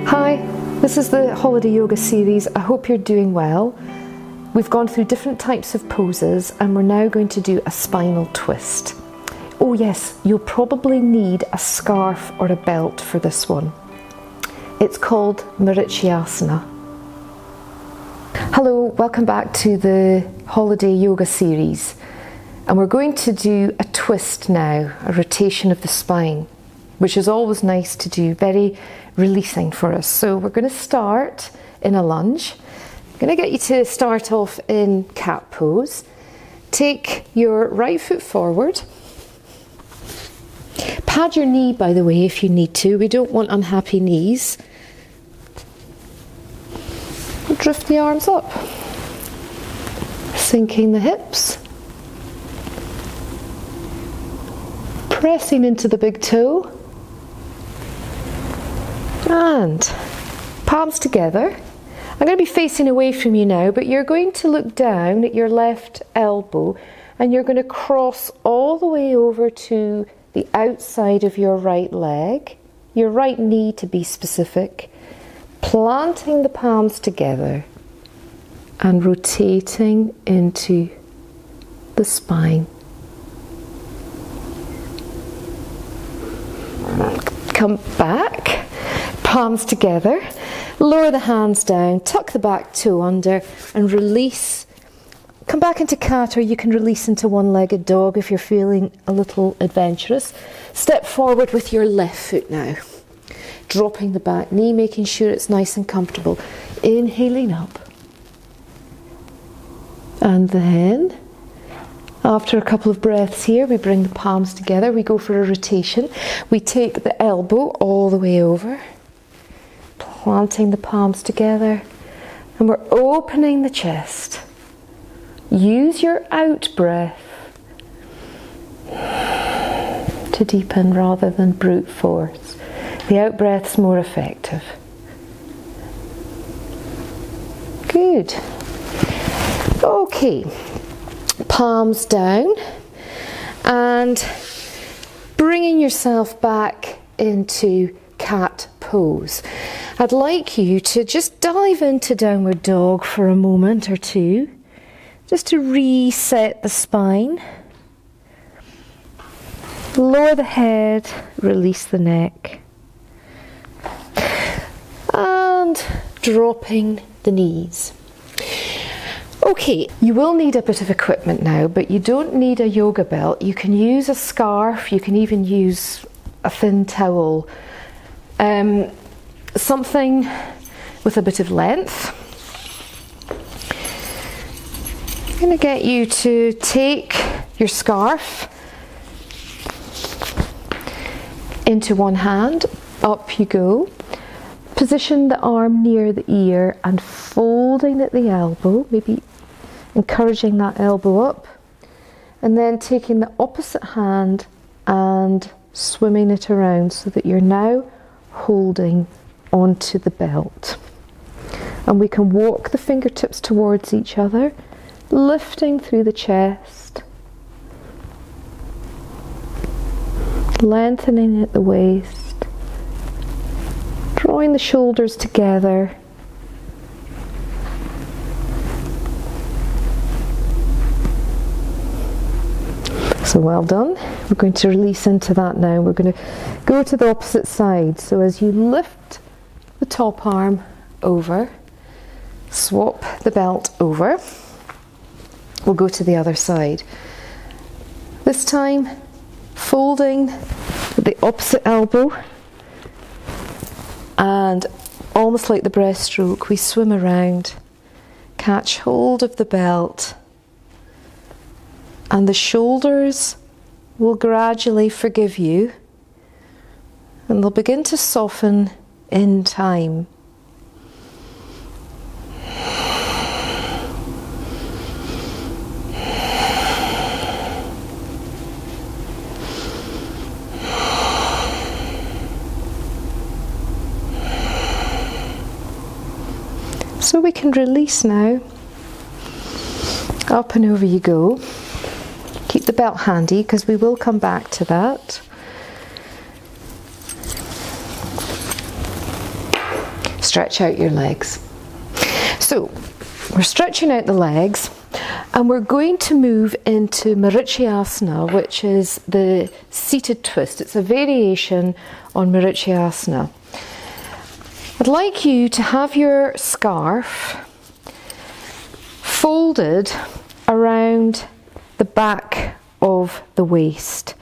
Hi, this is the Holiday Yoga series. I hope you're doing well. We've gone through different types of poses and we're now going to do a spinal twist. Oh yes, you'll probably need a scarf or a belt for this one. It's called Marichyasana. Hello, welcome back to the Holiday Yoga series. And we're going to do a twist now, a rotation of the spine, which is always nice to do, very releasing for us. So we're going to start in a lunge. I'm going to get you to start off in cat pose. Take your right foot forward. Pad your knee, by the way, if you need to. We don't want unhappy knees. Drift the arms up. Sinking the hips. Pressing into the big toe. And palms together. I'm going to be facing away from you now, but you're going to look down at your left elbow and you're going to cross all the way over to the outside of your right leg, your right knee to be specific, planting the palms together and rotating into the spine. Come back, palms together, lower the hands down, tuck the back toe under and release. Come back into cat, or you can release into one-legged dog if you're feeling a little adventurous. Step forward with your left foot now, dropping the back knee, making sure it's nice and comfortable. Inhaling up. And then, after a couple of breaths here, we bring the palms together, we go for a rotation. We take the elbow all the way over, planting the palms together, and we're opening the chest. Use your out breath to deepen rather than brute force. The out breath's more effective. Good. Okay. Palms down and bringing yourself back into cat pose. I'd like you to just dive into downward dog for a moment or two, just to reset the spine. Lower the head, release the neck, and dropping the knees. Okay, you will need a bit of equipment now, but you don't need a yoga belt. You can use a scarf, you can even use a thin towel. Something with a bit of length. I'm going to get you to take your scarf into one hand, up you go. Position the arm near the ear and folding at the elbow, maybe encouraging that elbow up, and then taking the opposite hand and swimming it around so that you're now holding onto the belt. And we can walk the fingertips towards each other, lifting through the chest, lengthening at the waist, drawing the shoulders together. So well done. We're going to release into that now. We're going to go to the opposite side. So as you lift the top arm over, swap the belt over, we'll go to the other side. This time, folding the opposite elbow, and almost like the breaststroke, we swim around, catch hold of the belt, and the shoulders will gradually forgive you and they'll begin to soften in time. So we can release now. Up and over you go. Keep the belt handy because we will come back to that. stretch out your legs. So we're stretching out the legs, and we're going to move into Marichyasana, which is the seated twist. It's a variation on Marichyasana. I'd like you to have your scarf folded around the back of the waist,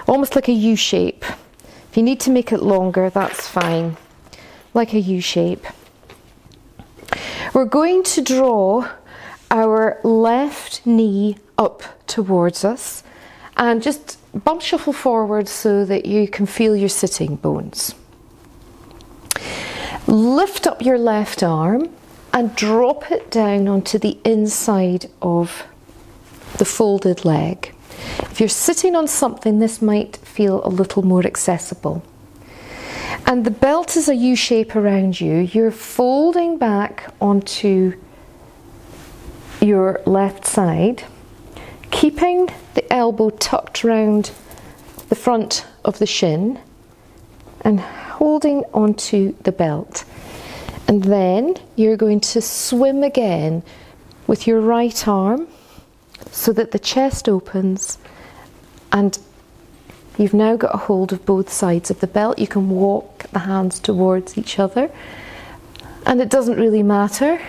almost like a U shape. If you need to make it longer, that's fine, like a U shape. We're going to draw our left knee up towards us and just bump shuffle forward so that you can feel your sitting bones. Lift up your left arm and drop it down onto the inside of the folded leg. If you're sitting on something, this might feel a little more accessible. And the belt is a U shape around you. You're folding back onto your left side, keeping the elbow tucked round the front of the shin and holding onto the belt. And then you're going to swim again with your right arm so that the chest opens, and you've now got a hold of both sides of the belt. You can walk the hands towards each other, and it doesn't really matter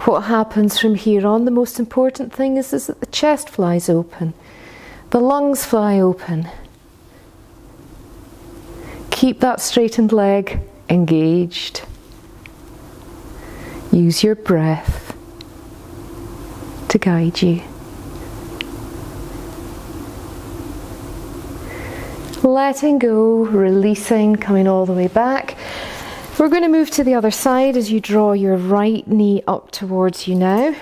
what happens from here on. The most important thing is that the chest flies open, the lungs fly open. Keep that straightened leg engaged. Use your breath to guide you. Letting go, releasing, coming all the way back. We're going to move to the other side as you draw your right knee up towards you now.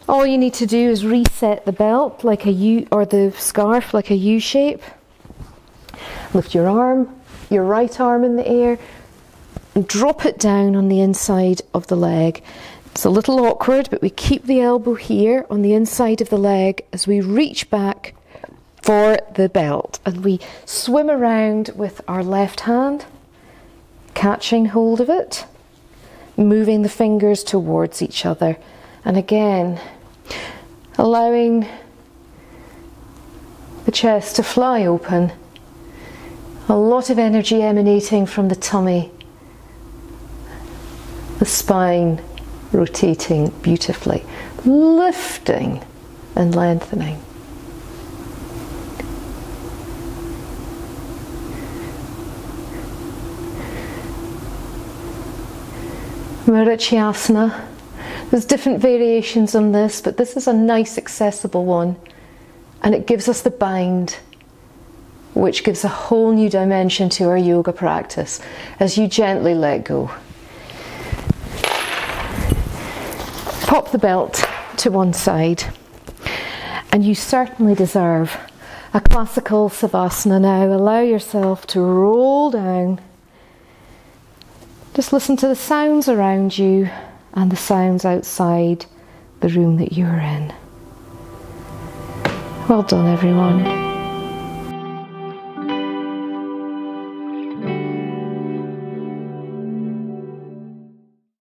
All you need to do is reset the belt like a U, or the scarf like a U shape. Lift your arm, your right arm in the air, and drop it down on the inside of the leg. It's a little awkward, but we keep the elbow here on the inside of the leg as we reach back for the belt, and we swim around with our left hand, catching hold of it, moving the fingers towards each other, and again allowing the chest to fly open. A lot of energy emanating from the tummy, the spine rotating beautifully, lifting and lengthening. Marichyasana. There's different variations on this, but this is a nice accessible one, and it gives us the bind, which gives a whole new dimension to our yoga practice as you gently let go. Pop the belt to one side, and you certainly deserve a classical savasana now. Allow yourself to roll down. Just listen to the sounds around you and the sounds outside the room that you're in. Well done, everyone.